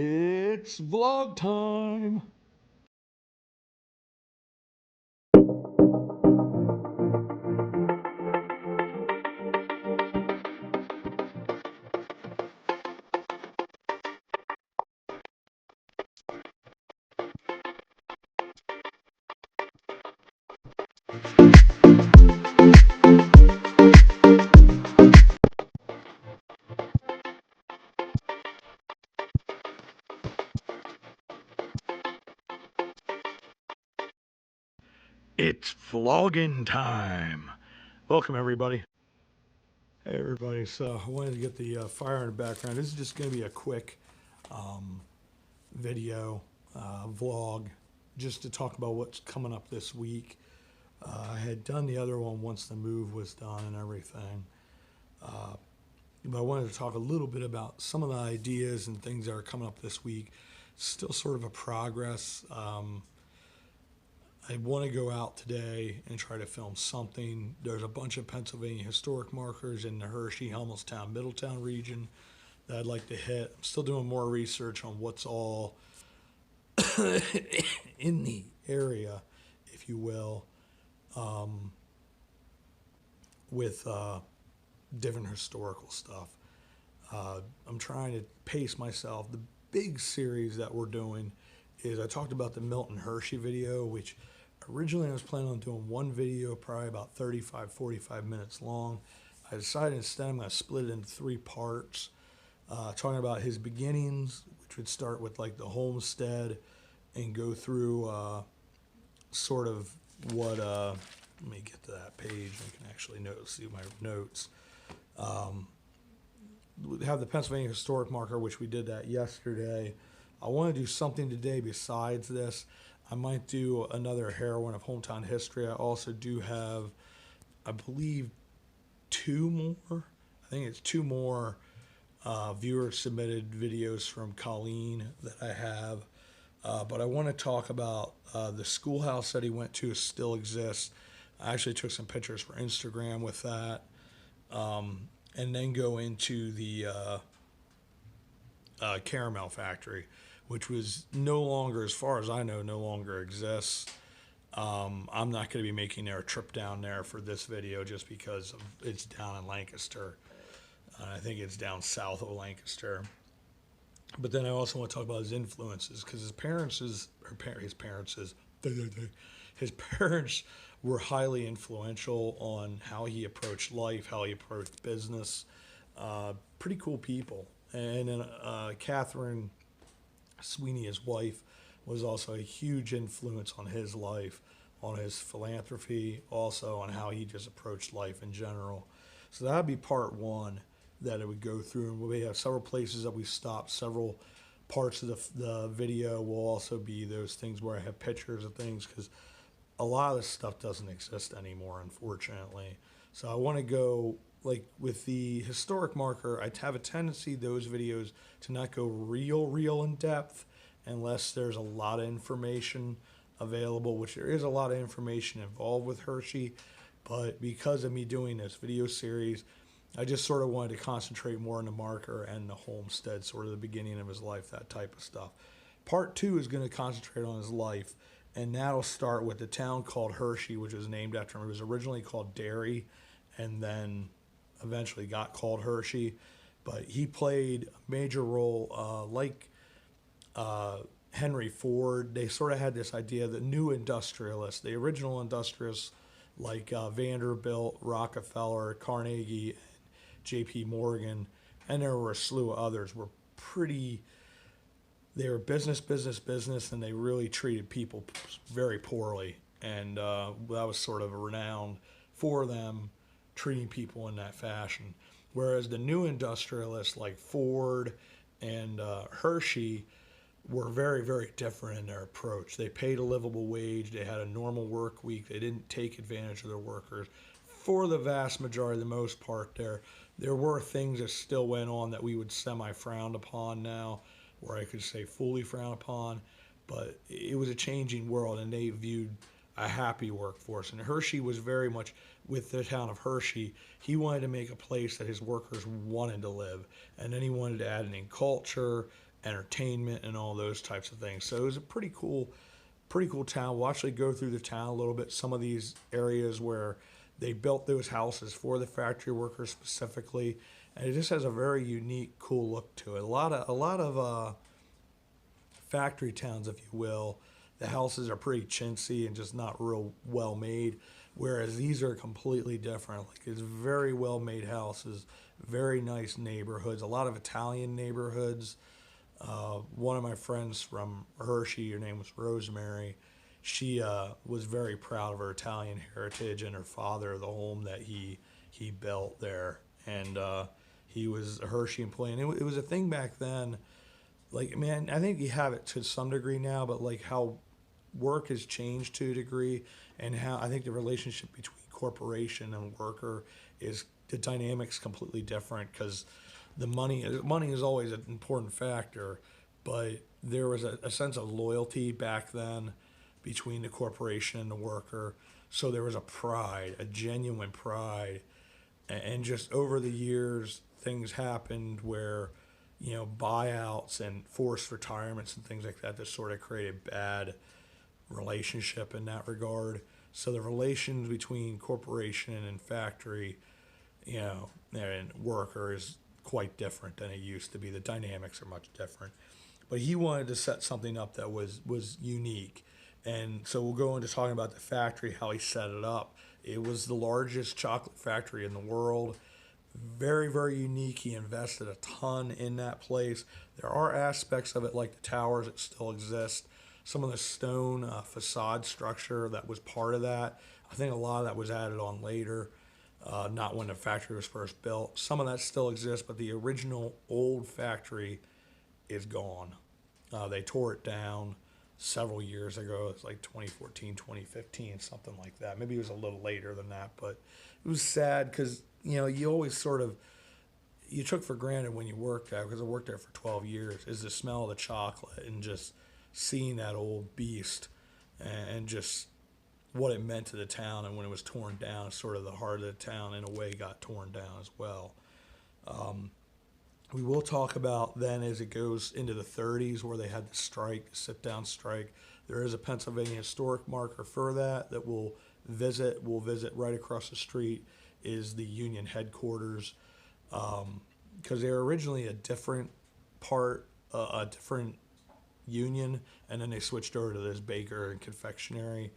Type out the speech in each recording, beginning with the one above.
It's vlog time. It's vlogging time. Welcome, everybody. Hey, everybody. So I wanted to get the fire in the background. This is just going to be a quick video vlog just to talk about what's coming up this week. I had done the other one once the move was done and everything. But I wanted to talk a little bit about some of the ideas and things that are coming up this week. Still sort of a progress. I want to go out today and try to film something. There's a bunch of Pennsylvania historic markers in the Hershey, Helmstown, Middletown region that I'd like to hit. I'm still doing more research on what's all in the area, if you will, with different historical stuff. I'm trying to pace myself. The big series that we're doing is I talked about the Milton Hershey video, which originally I was planning on doing one video, probably about 35, 45 minutes long. I decided instead I'm going to split it into 3 parts, talking about his beginnings, which would start with like the homestead and go through sort of what, let me get to that page. I can actually see my notes. We have the Pennsylvania historic marker, which we did that yesterday. I want to do something today besides this. I might do another heroine of hometown history. I also do have, I believe, 2 more. I think it's 2 more viewer submitted videos from Colleen that I have. But I want to talk about the schoolhouse that he went to still exists. I actually took some pictures for Instagram with that. And then go into the caramel factory, which was no longer, as far as I know, no longer exists. I'm not going to be making a trip down there for this video just because it's down in Lancaster. I think it's down south of Lancaster. But then I also want to talk about his influences because his parents were highly influential on how he approached life, how he approached business. Pretty cool people. And then Catherine Sweeney, his wife, was also a huge influence on his life, on his philanthropy, also on how he just approached life in general. So that would be part 1 that it would go through. And we have several places that we stopped. Several parts of the video will also be those things where I have pictures of things because a lot of this stuff doesn't exist anymore, unfortunately. So I want to go, like with the historic marker, I have a tendency those videos to not go real in depth unless there's a lot of information available, which there is a lot of information involved with Hershey. But because of me doing this video series, I just sort of wanted to concentrate more on the marker and the homestead, sort of the beginning of his life, that type of stuff. Part 2 is going to concentrate on his life. And that'll start with the town called Hershey, which was named after him. It was originally called Derry and then eventually got called Hershey. But he played a major role, like Henry Ford. They sort of had this idea that new industrialists, the original industrialists like Vanderbilt, Rockefeller, Carnegie, and J.P. Morgan, and there were a slew of others, were pretty... They were business, and they really treated people very poorly. And that was sort of renowned for them treating people in that fashion. Whereas the new industrialists like Ford and Hershey were very different in their approach. They paid a livable wage. They had a normal work week. They didn't take advantage of their workers. For the vast majority, the most part there were things that still went on that we would semi-frown upon now, or I could say fully frown upon, but it was a changing world and they viewed a happy workforce. And Hershey was very much, with the town of Hershey, he wanted to make a place that his workers wanted to live. And then he wanted to add in culture entertainment and all those types of things. So it was a pretty cool town. We'll actually go through the town a little bit. Some of these areas where they built those houses for the factory workers specifically, and it just has a very unique, cool look to it. A lot of factory towns, if you will, the houses are pretty chintzy and just not real well made. Whereas these are completely different. Like it's very well made houses, very nice neighborhoods, a lot of Italian neighborhoods. One of my friends from Hershey, her name was Rosemary. She was very proud of her Italian heritage and her father, the home that he built there, and he was a Hershey employee. And it was a thing back then. Like, man, I think you have it to some degree now, but like how work has changed to a degree, and how I think the relationship between corporation and worker is the dynamics completely different because the money is always an important factor, but there was a sense of loyalty back then between the corporation and the worker. So there was a pride, a genuine pride, and just over the years things happened where, you know, buyouts and forced retirements and things like that sort of created bad relationship in that regard. So the relations between corporation and factory, you know, and worker is quite different than it used to be. The dynamics are much different. But he wanted to set something up that was unique. And so we'll go into talking about the factory, how he set it up. It was the largest chocolate factory in the world. Very, very unique. He invested a ton in that place. There are aspects of it, like the towers, that still exist. Some of the stone facade structure that was part of that, I think a lot of that was added on later, not when the factory was first built. Some of that still exists, but the original old factory is gone. They tore it down several years ago. It's like 2014, 2015, something like that. Maybe it was a little later than that, but it was sad because, you know, you always sort of, you took for granted when you worked there, because I worked there for 12 years, is the smell of the chocolate and just seeing that old beast and just what it meant to the town. And when it was torn down, sort of the heart of the town in a way got torn down as well. We will talk about then as it goes into the 30s where they had the strike, the sit-down strike. There is a Pennsylvania historic marker for that we'll visit. We'll visit right across the street is the Union headquarters, because they were originally a different a different union, and then they switched over to this baker and confectionery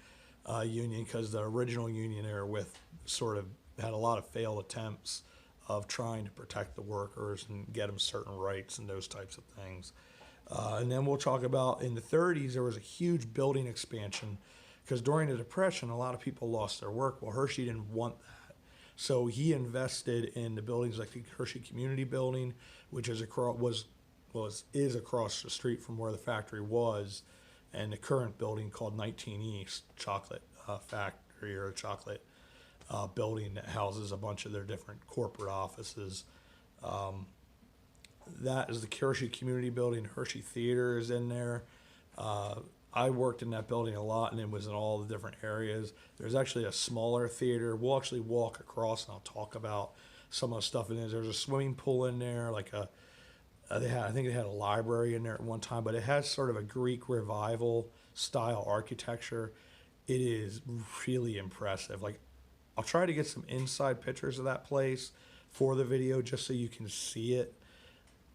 union because the original union they were with sort of had a lot of failed attempts of trying to protect the workers and get them certain rights and those types of things. And then we'll talk about in the 30s, there was a huge building expansion because during the Depression, a lot of people lost their work. Well, Hershey didn't want that. So he invested in the buildings like the Hershey Community Building, which is across the street from where the factory was, and the current building called 19 East Chocolate Factory, or Chocolate building that houses a bunch of their different corporate offices. That is the Hershey Community Building. Hershey Theater is in there. I worked in that building a lot, and it was in all the different areas. There's actually a smaller theater. We'll actually walk across, and I'll talk about some of the stuff in there. There's a swimming pool in there, like I think they had a library in there at one time, but it has sort of a Greek revival style architecture. It is really impressive. Like, I'll try to get some inside pictures of that place for the video just so you can see it.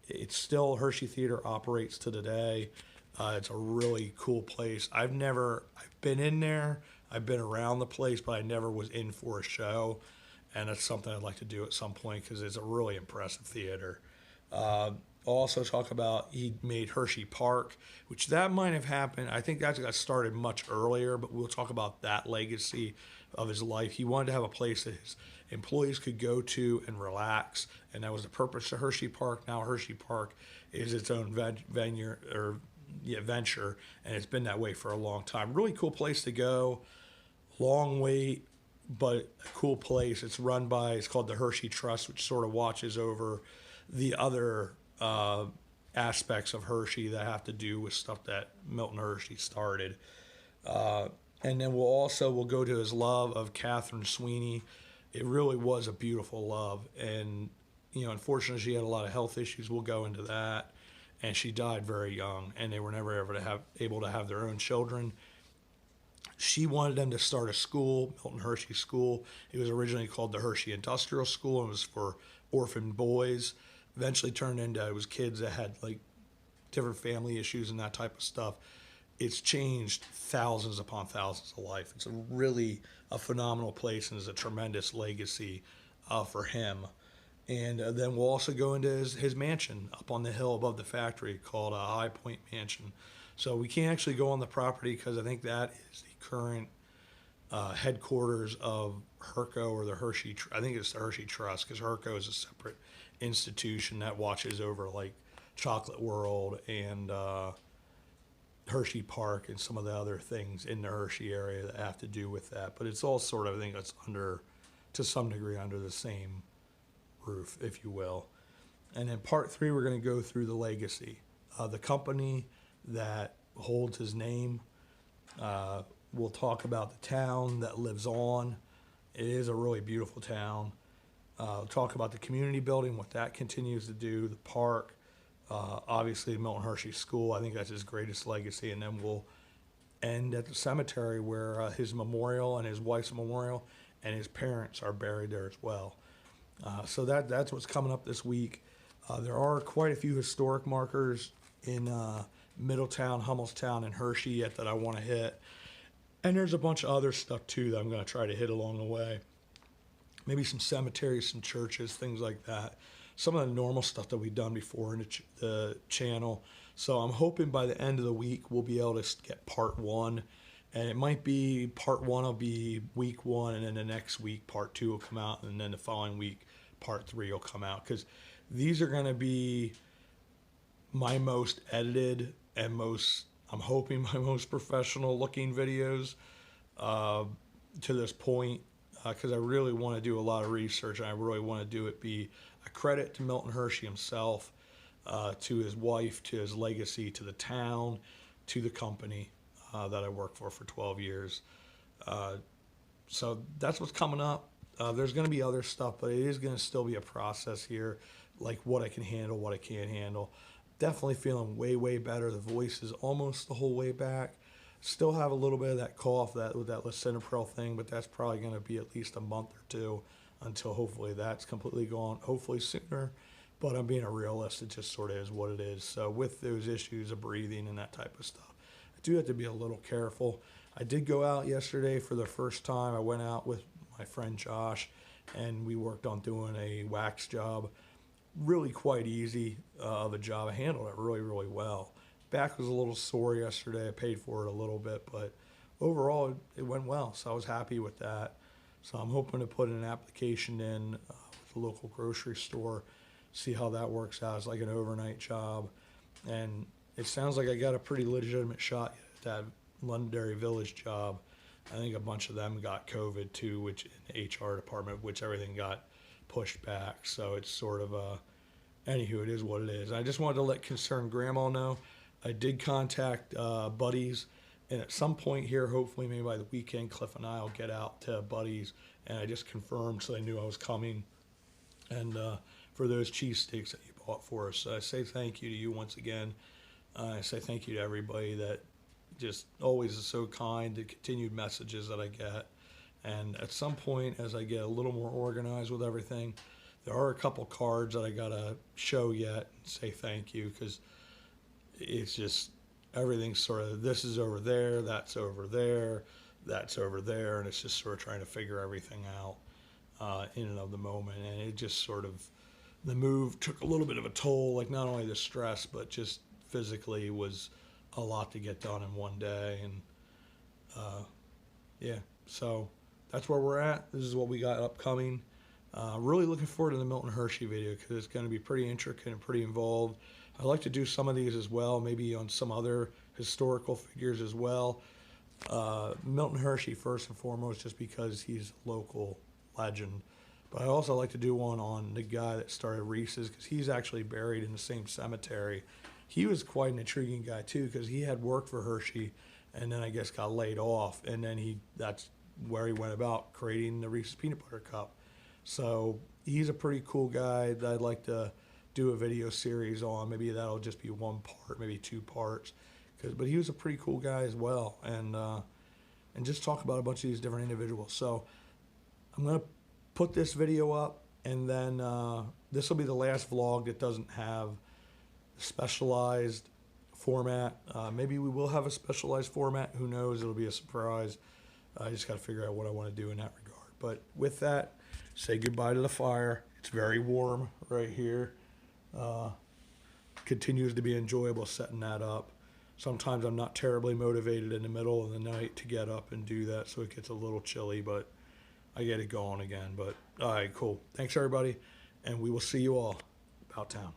It's still, Hershey Theater operates to today. It's a really cool place. I've been in there, I've been around the place, but I never was in for a show. And it's something I'd like to do at some point because it's a really impressive theater. I'll also talk about, he made Hershey Park, which that might have happened. I think that got started much earlier, but we'll talk about that legacy of his life. He wanted to have a place that his employees could go to and relax, and that was the purpose of Hershey Park. Now Hershey Park is its own venture, and it's been that way for a long time. Really cool place to go. Long wait, but a cool place. It's called the Hershey Trust, which sort of watches over the other aspects of Hershey that have to do with stuff that Milton Hershey started. And then we'll go to his love of Catherine Sweeney. It really was a beautiful love. And, you know, unfortunately, she had a lot of health issues. We'll go into that. and she died very young, and they were never able to have their own children. She wanted them to start a school, Milton Hersheys School. It was originally called the Hershey Industrial School, and it was for orphan boys. Eventually turned into, it was kids that had like different family issues and that type of stuff. It's changed thousands upon thousands of life. It's a phenomenal place, and is a tremendous legacy for him. And then we'll also go into his mansion up on the hill above the factory called High Point Mansion. So we can't actually go on the property because I think that is the current headquarters of Herco or the Hershey. I think it's the Hershey Trust, because Herco is a separate institution that watches over like Chocolate World and Hershey Park and some of the other things in the Hershey area that have to do with that. But it's all sort of, I think it's under, to some degree, under the same roof, if you will. And then part 3, we're going to go through the legacy. The company that holds his name. We'll talk about the town that lives on. It is a really beautiful town. We'll talk about the community building, what that continues to do, the park, obviously Milton Hersheys School. I think that's his greatest legacy. And then we'll end at the cemetery where his memorial and his wife's memorial and his parents are buried there as well. So that's what's coming up this week. There are quite a few historic markers in Middletown, Hummelstown, and Hershey yet that I want to hit. And there's a bunch of other stuff too that I'm going to try to hit along the way. Maybe some cemeteries, some churches, things like that. Some of the normal stuff that we've done before in the channel. So I'm hoping by the end of the week we'll be able to get part 1. And it might be part 1 will be week 1, and then the next week part 2 will come out, and then the following week part 3 will come out. Because these are going to be my most edited and I'm hoping my most professional looking videos to this point, because I really want to do a lot of research, and I really want to do it be a credit to Milton Hershey himself, to his wife, to his legacy, to the town, to the company that I worked for 12 years. So that's what's coming up. There's going to be other stuff, but it is going to still be a process here, like what I can handle, what I can't handle. Definitely feeling way, way better. The voice is almost the whole way back. Still have a little bit of that cough with that lisinopril thing, but that's probably going to be at least a month or 2 until hopefully that's completely gone, hopefully sooner. But I'm being a realist. It just sort of is what it is. So with those issues of breathing and that type of stuff, I do have to be a little careful. I did go out yesterday for the first time. I went out with my friend Josh, and we worked on doing a wax job. Really quite easy of a job. I handled it really, really well. Back was a little sore yesterday. I paid for it a little bit, but overall it went well. So I was happy with that. So I'm hoping to put an application in with a local grocery store, see how that works out. It's like an overnight job. And it sounds like I got a pretty legitimate shot at that Londonderry Village job. I think a bunch of them got COVID too, which in the HR department, which everything got pushed back. So it's sort of anywho, it is what it is. I just wanted to let concerned grandma know. I did contact Buddies, and at some point here, hopefully maybe by the weekend, Cliff and I will get out to Buddies, and I just confirmed so they knew I was coming. And for those cheesesteaks that you bought for us, I say thank you to you once again. I say thank you to everybody that just always is so kind, the continued messages that I get. And at some point, as I get a little more organized with everything, there are a couple cards that I got to show yet and say thank you, because it's just everything's sort of, this is over there, that's over there, that's over there, and it's just sort of trying to figure everything out in and of the moment. And it just sort of, the move took a little bit of a toll, like not only the stress, but just physically was a lot to get done in one day. And yeah, so that's where we're at. This is what we got upcoming. Really looking forward to the Milton Hershey video, because it's going to be pretty intricate and pretty involved. I'd like to do some of these as well, maybe on some other historical figures as well. Milton Hershey first and foremost, just because he's a local legend. But I also like to do one on the guy that started Reese's, because he's actually buried in the same cemetery. He was quite an intriguing guy too, because he had worked for Hershey and then I guess got laid off, and then that's where he went about creating the Reese's Peanut Butter Cup. So he's a pretty cool guy that I'd like to do a video series on. Maybe that'll just be one part, maybe 2 parts. But he was a pretty cool guy as well, and just talk about a bunch of these different individuals. So I'm gonna put this video up, and then this will be the last vlog that doesn't have specialized format. Maybe we will have a specialized format. Who knows? It'll be a surprise. I just got to figure out what I want to do in that regard. But with that, say goodbye to the fire. It's very warm right here. Continues to be enjoyable setting that up. Sometimes I'm not terribly motivated in the middle of the night to get up and do that, so it gets a little chilly, but I get it going again. But all right, cool. Thanks, everybody, and we will see you all about town.